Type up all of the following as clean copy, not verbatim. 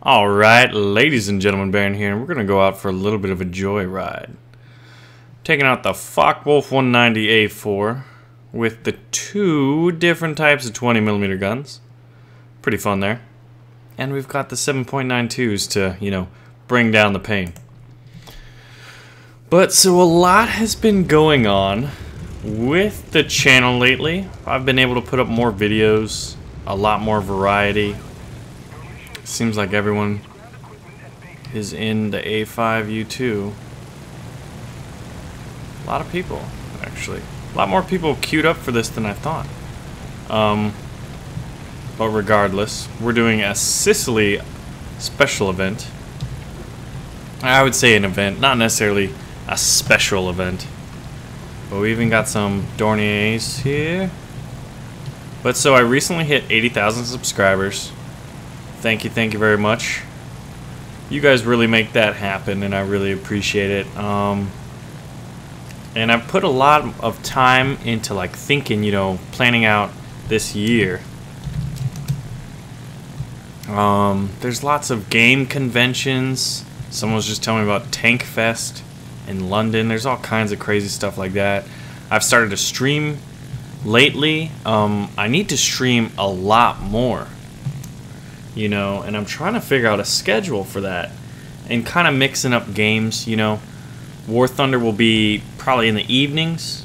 Alright, ladies and gentlemen, Baron here, and we're going to go out for a little bit of a joyride. Taking out the focke-wulf 190A4 with the two different types of 20mm guns. Pretty fun there. And we've got the 7.92s to, bring down the pain. But so a lot has been going on with the channel lately. I've been able to put up more videos, a lot more variety. Seems like everyone is in the A5U2. A lot of people, actually. A lot more people queued up for this than I thought. But regardless, we're doing a Sicily special event. I would say an event, not necessarily a special event. But we even got some Dorniers here. But so I recently hit 80,000 subscribers. Thank you very much. You guys really make that happen, and I really appreciate it. And I've put a lot of time into thinking, planning out this year. There's lots of game conventions. Someone was just telling me about Tank Fest in London. There's all kinds of crazy stuff like that. I've started to stream lately. I need to stream a lot more. And I'm trying to figure out a schedule for that and kind of mixing up games. War Thunder will be probably in the evenings,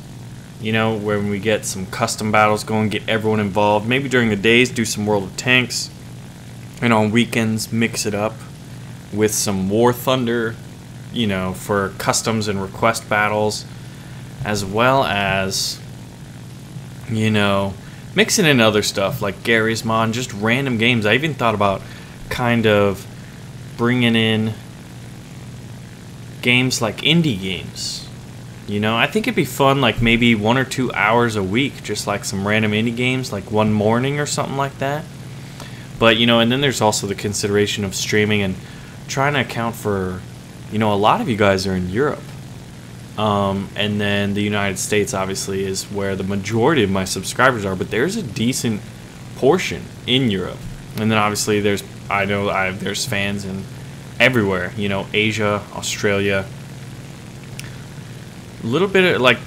when we get some custom battles going, get everyone involved. Maybe during the days do some World of Tanks, and on weekends mix it up with some War Thunder, for customs and request battles, as well as, mixing in other stuff like Gary's Mod, just random games. I even thought about kind of bringing in games like indie games. I think it'd be fun, maybe 1 or 2 hours a week, just some random indie games, one morning or something like that. But, and then there's also the consideration of streaming and trying to account for, a lot of you guys are in Europe. And then the United States obviously is where the majority of my subscribers are, but there's a decent portion in Europe. And then obviously there's fans in everywhere, Asia, Australia, a little bit of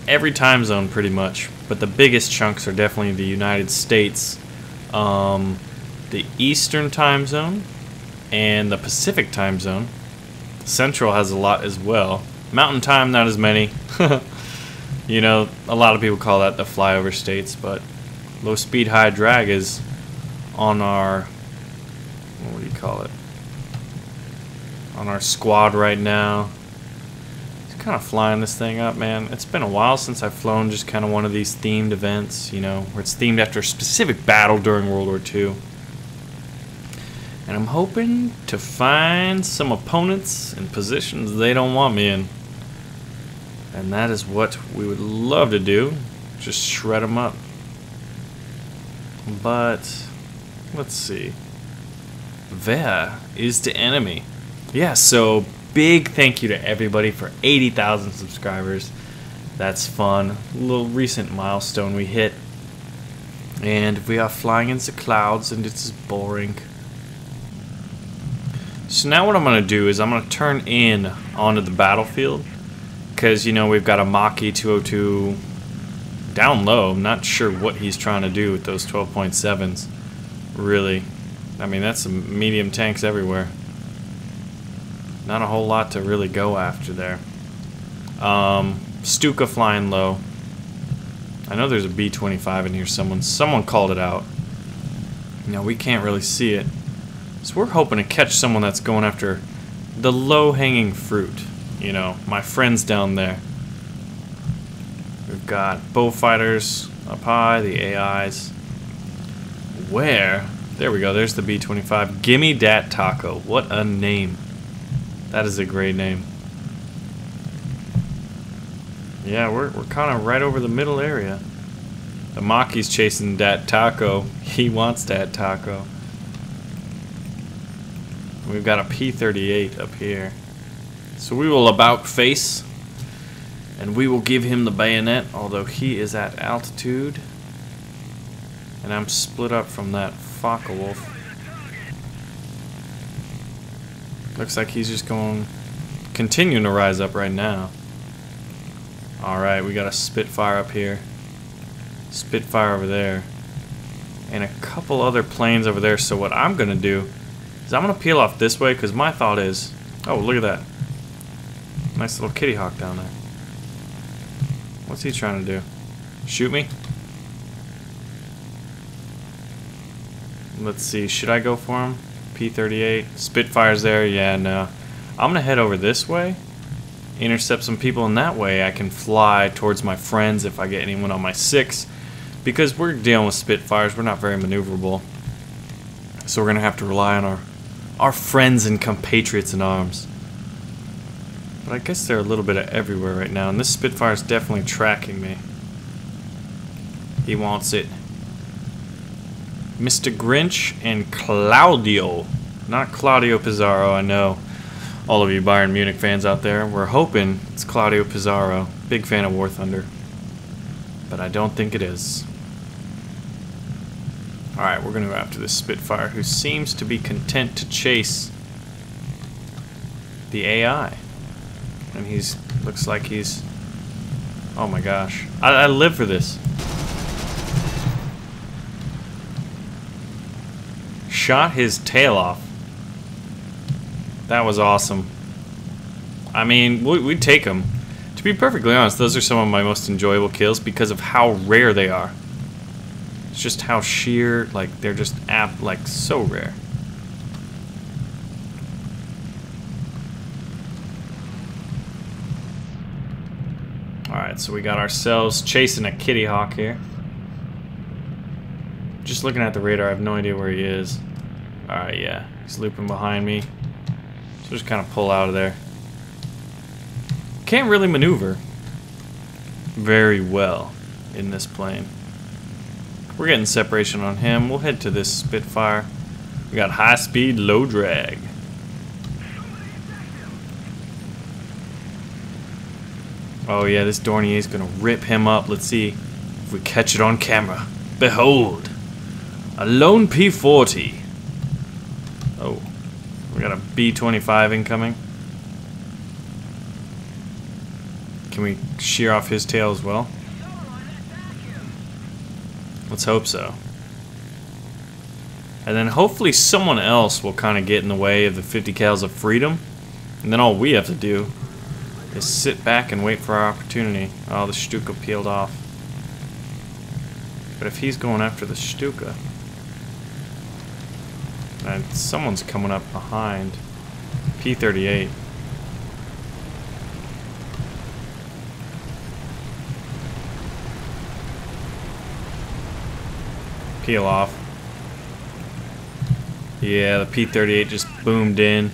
every time zone pretty much, but the biggest chunks are definitely the United States, the Eastern time zone, and the Pacific time zone. Central has a lot as well. Mountain time, not as many. A lot of people call that the flyover states, but low speed, high drag is on our, what do you call it? On our squad right now. It's kind of flying this thing up, man. It's been a while since I've flown just kind of one of these themed events, where it's themed after a specific battle during World War II. And I'm hoping to find some opponents in positions they don't want me in. And that is what we would love to do. Just shred them up. But, let's see. Where is the enemy? Yeah, so big thank you to everybody for 80,000 subscribers. That's fun. A little recent milestone we hit. And we are flying into clouds and it's boring. So now what I'm going to do is I'm going to turn in onto the battlefield. Because, we've got a Mach-E 202 down low. I'm not sure what he's trying to do with those 12.7s. Really. I mean, that's some medium tanks everywhere. Not a whole lot to really go after there. Stuka flying low. I know there's a B-25 in here. Someone called it out. We can't really see it. So we're hoping to catch someone that's going after the low-hanging fruit. My friends down there. We've got bowfighters up high, the AIs. Where? There we go, there's the B-25. Gimme dat taco. What a name. That is a great name. Yeah, we're kind of right over the middle area. The Mach-E's chasing dat taco. He wants dat taco. We've got a P-38 up here. So we will about face, and we will give him the bayonet, although he is at altitude. And I'm split up from that focke-wulf. Looks like he's just going, continuing to rise up right now. Alright, we got a Spitfire up here. Spitfire over there. And a couple other planes over there. So what I'm going to do is I'm going to peel off this way, because my thought is... Oh, look at that. Nice little kitty hawk down there. What's he trying to do? Shoot me? Let's see, should I go for him? P-38. Spitfire's there. Yeah, no. I'm going to head over this way. Intercept some people in that way. I can fly towards my friends if I get anyone on my 6. Because we're dealing with Spitfires, we're not very maneuverable. So we're going to have to rely on our friends and compatriots in arms. But I guess they're a little bit of everywhere right now. And this Spitfire is definitely tracking me. He wants it. Mr. Grinch and Claudio. Not Claudio Pizarro, I know. All of you Bayern Munich fans out there, we're hoping it's Claudio Pizarro. Big fan of War Thunder. But I don't think it is. Alright, we're going to go after this Spitfire, who seems to be content to chase the AI. And looks like he's... Oh my gosh. I live for this. Shot his tail off. That was awesome. I mean, we'd take them. To be perfectly honest, those are some of my most enjoyable kills because of how rare they are. It's just how sheer, like, they're just like, so rare. Alright, so we got ourselves chasing a kitty hawk here. Just looking at the radar, I have no idea where he is. Alright, yeah. He's looping behind me. So just kind of pull out of there. Can't really maneuver very well in this plane. We're getting separation on him. We'll head to this Spitfire. We got high speed, low drag. Oh yeah, this Dornier's gonna rip him up. Let's see if we catch it on camera. Behold, a lone P-40. Oh, we got a B-25 incoming. Can we shear off his tail as well? Let's hope so. And then hopefully someone else will kind of get in the way of the 50 cals of freedom. And then all we have to do is sit back and wait for our opportunity. Oh, the Stuka peeled off. But if he's going after the Stuka, and someone's coming up behind. P-38. Peel off. Yeah, the P-38 just boomed in.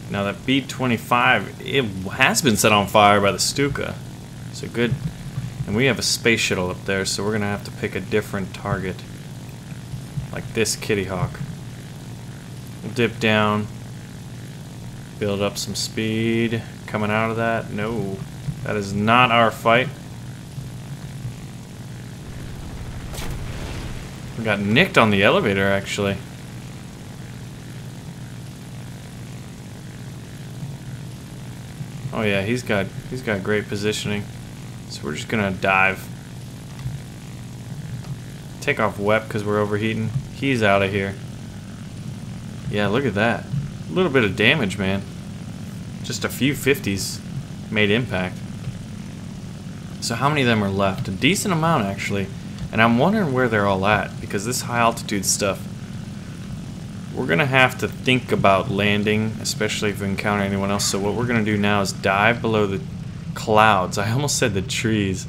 Now that B-25, it has been set on fire by the Stuka. So good. And we have a space shuttle up there, so we're going to have to pick a different target. Like this Kitty Hawk. We'll dip down. Build up some speed. Coming out of that. No. That is not our fight. We got nicked on the elevator, actually. Oh yeah, he's got great positioning. So we're just gonna dive. Take off WEP because we're overheating. He's out of here. Yeah, look at that. A little bit of damage, man. Just a few 50s made impact. So how many of them are left? A decent amount, actually. And I'm wondering where they're all at, because this high altitude stuff, we're gonna have to think about landing, especially if we encounter anyone else. So what we're gonna do now is dive below the clouds. I almost said the trees,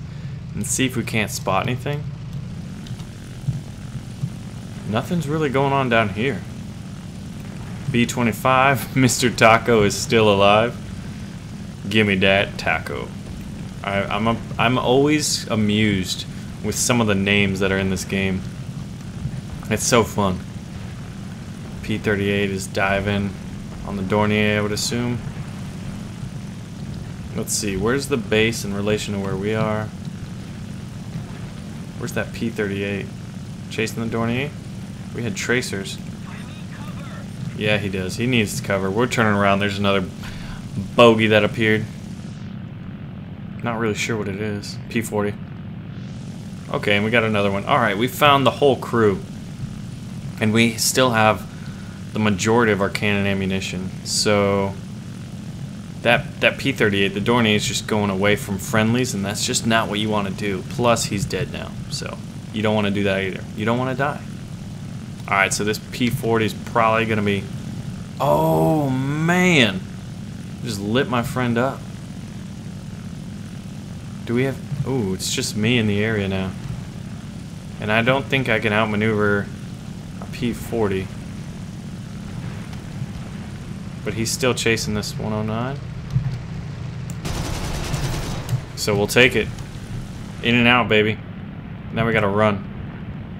and see if we can't spot anything. Nothing's really going on down here. B-25, Mr. Taco is still alive. Gimme that taco. I'm always amused with some of the names that are in this game. It's so fun. P-38 is diving on the Dornier, I would assume. Let's see, where's the base in relation to where we are? Where's that P-38? Chasing the Dornier? We had tracers. Yeah, he does. He needs to cover. We're turning around. There's another bogey that appeared. Not really sure what it is. P40. Okay, and we got another one. Alright, we found the whole crew. And we still have the majority of our cannon ammunition. So that P38, the Dornier, is just going away from friendlies, and that's just not what you want to do. Plus, he's dead now, so you don't want to do that either. You don't want to die. Alright, so this P40 is probably going to be... Oh, man! Just lit my friend up. Do we have... Ooh, it's just me in the area now. And I don't think I can outmaneuver a P40. But he's still chasing this 109. So we'll take it. In and out, baby. Now we gotta run.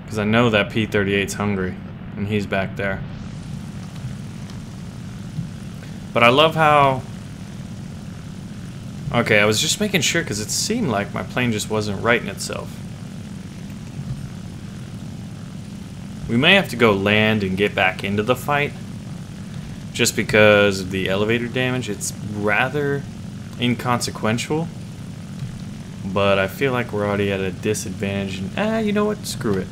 Because I know that P38's hungry. And he's back there. But I love how... Okay, I was just making sure because it seemed like my plane just wasn't righting itself. We may have to go land and get back into the fight. Just because of the elevator damage. It's rather inconsequential. But I feel like we're already at a disadvantage. And, you know what? Screw it.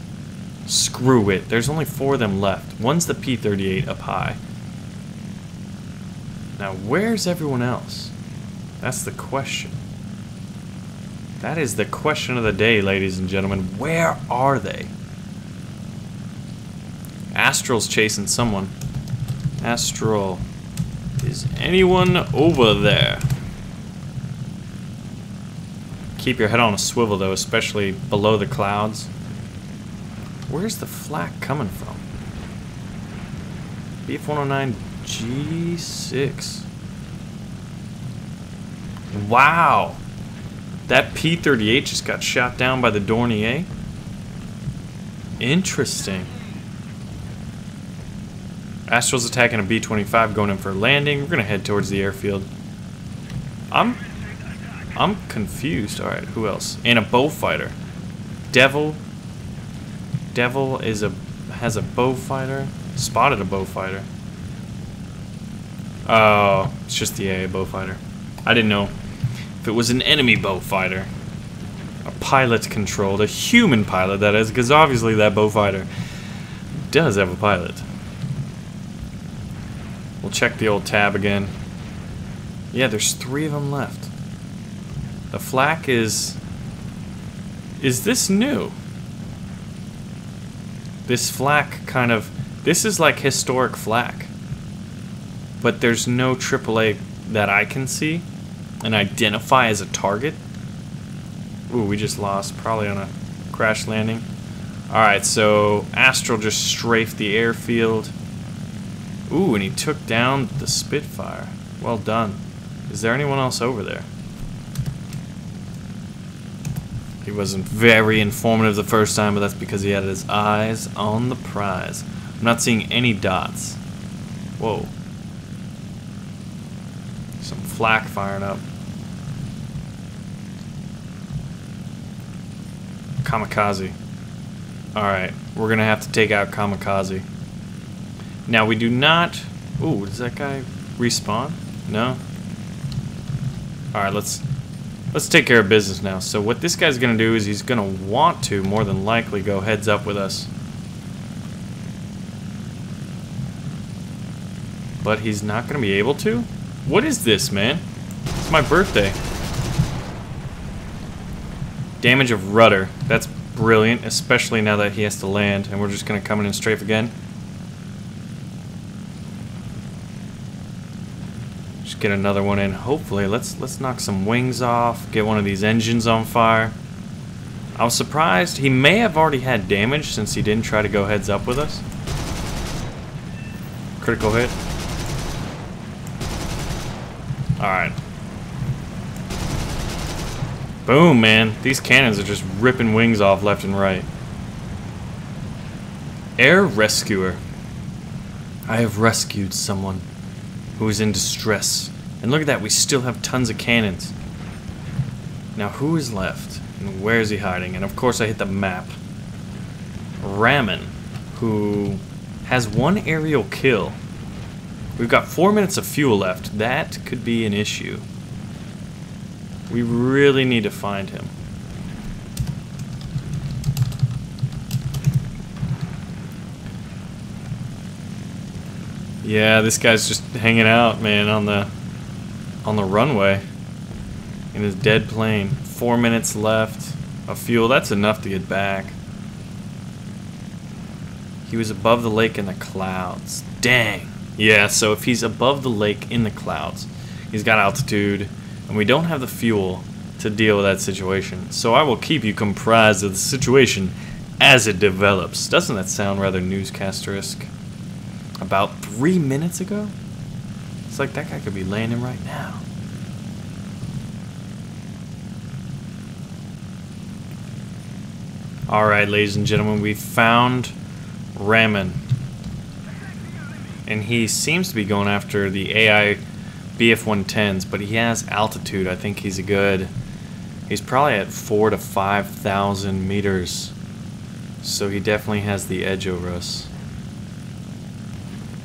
Screw it. There's only 4 of them left. One's the P38 up high. Now, where's everyone else? That's the question. That is the question of the day, ladies and gentlemen. Where are they? Astral's chasing someone. Astral. Is anyone over there? Keep your head on a swivel, though, especially below the clouds. Where's the flak coming from? BF-109 G6. Wow! That P-38 just got shot down by the Dornier? Interesting. Astral's attacking a B-25 going in for a landing. We're gonna head towards the airfield. I'm confused. Alright, who else? And a Bowfighter. Devil has a Bowfighter. Spotted a Bowfighter. Oh, it's just the AA Bowfighter. I didn't know if it was an enemy Bowfighter. A pilot controlled, a human pilot that is, because obviously that Bowfighter does have a pilot. We'll check the old tab again. Yeah, there's 3 of them left. The flak is this new? This flak kind of... This is like historic flak. But there's no AAA that I can see and identify as a target. Ooh, we just lost, probably on a crash landing. Alright, so Astral just strafed the airfield. Ooh, and he took down the Spitfire. Well done. Is there anyone else over there? He wasn't very informative the first time, but that's because he had his eyes on the prize. I'm not seeing any dots. Whoa. Some flak firing up. Kamikaze. Alright, we're gonna have to take out Kamikaze. Now we do not... Ooh, does that guy respawn? No? Alright, let's take care of business now. So what this guy's gonna do is he's gonna want to, more than likely, go heads up with us. But he's not gonna be able to? What is this, man? It's my birthday. Damage of rudder. That's brilliant, especially now that he has to land, and we're just gonna come in and strafe again. Just get another one in. Hopefully, let's knock some wings off. Get one of these engines on fire. I was surprised. He may have already had damage since he didn't try to go heads up with us. Critical hit. Alright. Boom, man. These cannons are just ripping wings off left and right. Air Rescuer. I have rescued someone who is in distress. And look at that, we still have tons of cannons. Now who is left? And where is he hiding? And of course I hit the map. Ramen, who has 1 aerial kill. We've got 4 minutes of fuel left. That could be an issue. We really need to find him. Yeah, this guy's just hanging out, man, on the runway in his dead plane. 4 minutes left of fuel. That's enough to get back. He was above the lake in the clouds. Dang. Yeah, so if he's above the lake in the clouds, he's got altitude, and we don't have the fuel to deal with that situation. So I will keep you comprised of the situation as it develops. Doesn't that sound rather newscaster-esque? About 3 minutes ago? It's like that guy could be landing right now. Alright, ladies and gentlemen, we found Ramen. And he seems to be going after the AI BF-110s, but he has altitude. I think he's he's probably at 4,000 to 5,000 meters. So he definitely has the edge over us.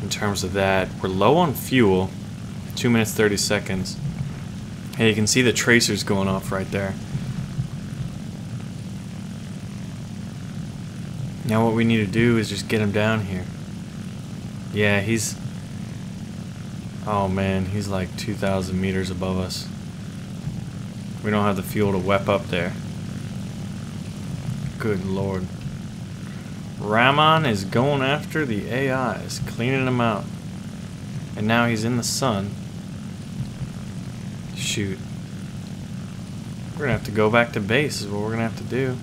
In terms of that, we're low on fuel. 2 minutes 30 seconds. And you can see the tracers going off right there. Now what we need to do is just get him down here. Yeah, he's... Oh man, he's like 2,000 meters above us. We don't have the fuel to whip up there. Good lord. Ramen is going after the AIs, cleaning them out. And now he's in the sun. Shoot. We're gonna have to go back to base is what we're gonna have to do.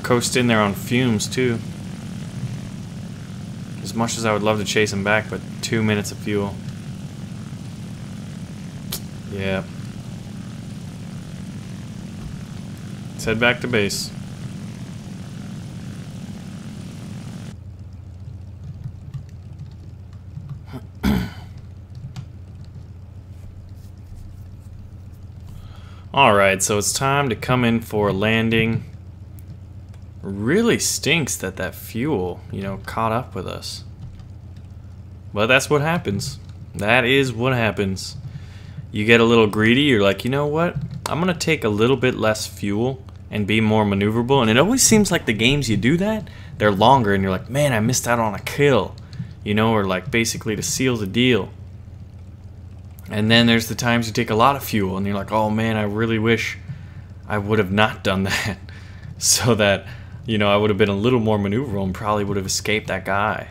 Coast in there on fumes too. As much as I would love to chase him back, but 2 minutes of fuel. Yeah. Let's head back to base. Alright, so it's time to come in for a landing. Really stinks that that fuel, you know, caught up with us. But that's what happens. That is what happens. You get a little greedy, you're like, you know what? I'm gonna take a little bit less fuel and be more maneuverable. And it always seems like the games you do that, they're longer and you're like, man, I missed out on a kill. You know, or like basically to seal the deal. And then there's the times you take a lot of fuel and you're like, oh man, I really wish I would have not done that. So that, you know, I would have been a little more maneuverable and probably would have escaped that guy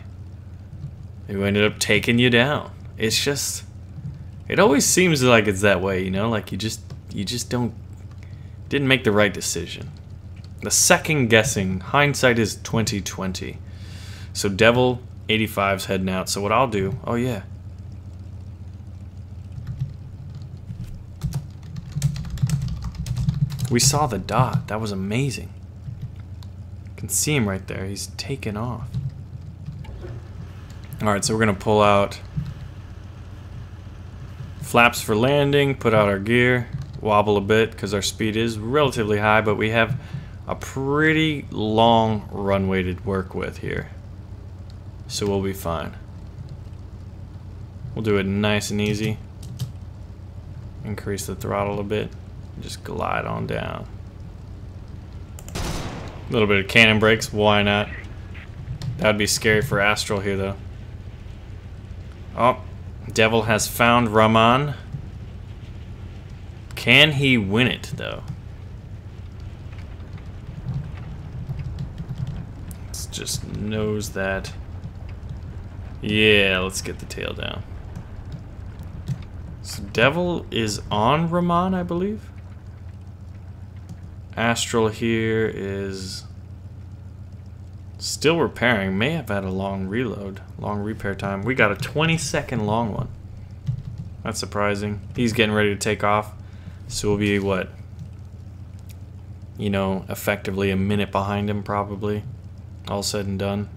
who ended up taking you down. It's just, it always seems like it's that way, you know, like you just didn't make the right decision. The second guessing, hindsight is 20/20. So Devil 85's heading out. So what I'll do, oh yeah. We saw the dot. That was amazing. You can see him right there. He's taken off. Alright, so we're going to pull out flaps for landing, put out our gear, wobble a bit because our speed is relatively high, but we have a pretty long runway to work with here. So we'll be fine. We'll do it nice and easy. Increase the throttle a bit. Just glide on down. A little bit of cannon brakes, why not? That would be scary for Astral here though. Oh, Devil has found Ramen. Can he win it though? Let's just nose that. Yeah, let's get the tail down. So Devil is on Ramen, I believe. Astral here is still repairing. May have had a long reload, long repair time. We got a 20-second long one. That's surprising. He's getting ready to take off. So we'll be, what? You know, effectively a minute behind him probably. All said and done.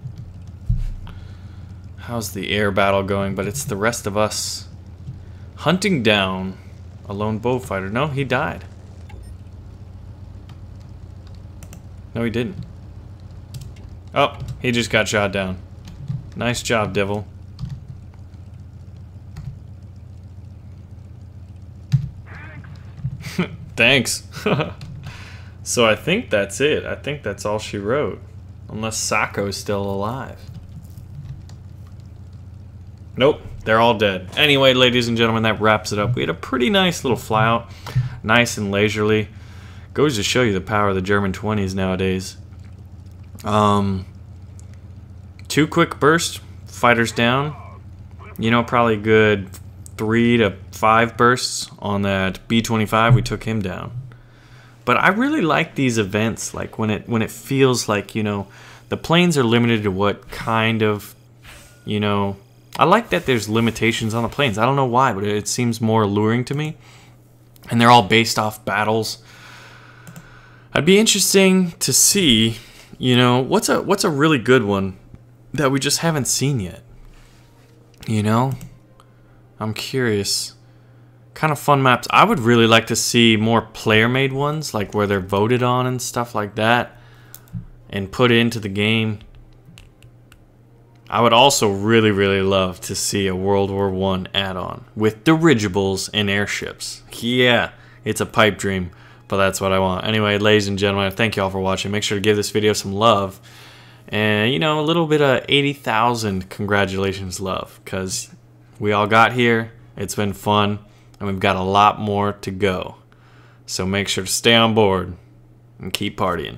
How's the air battle going? But it's the rest of us hunting down a lone bullfighter. No, he died. No, he didn't. Oh, he just got shot down. Nice job, Devil. Thanks. So I think that's it. I think that's all she wrote. Unless Sako's still alive. Nope, they're all dead. Anyway, ladies and gentlemen, that wraps it up. We had a pretty nice little flyout. Nice and leisurely. Goes to show you the power of the German 20s nowadays. 2 quick bursts. Fighters down. You know, probably good 3 to 5 bursts on that B-25. We took him down. But I really like these events, like when it feels like, you know, the planes are limited to what kind of, you know, I like that there's limitations on the planes. I don't know why, but it seems more alluring to me. And they're all based off battles. I'd be interesting to see, you know, what's a really good one that we just haven't seen yet. You know? I'm curious. Kind of fun maps. I would really like to see more player-made ones, like where they're voted on and stuff like that, and put into the game. I would also really, really love to see a World War I add-on with dirigibles and airships. Yeah, it's a pipe dream, but that's what I want. Anyway, ladies and gentlemen, thank you all for watching. Make sure to give this video some love. And, you know, a little bit of 80,000 congratulations love, because we all got here. It's been fun. And we've got a lot more to go. So make sure to stay on board and keep partying.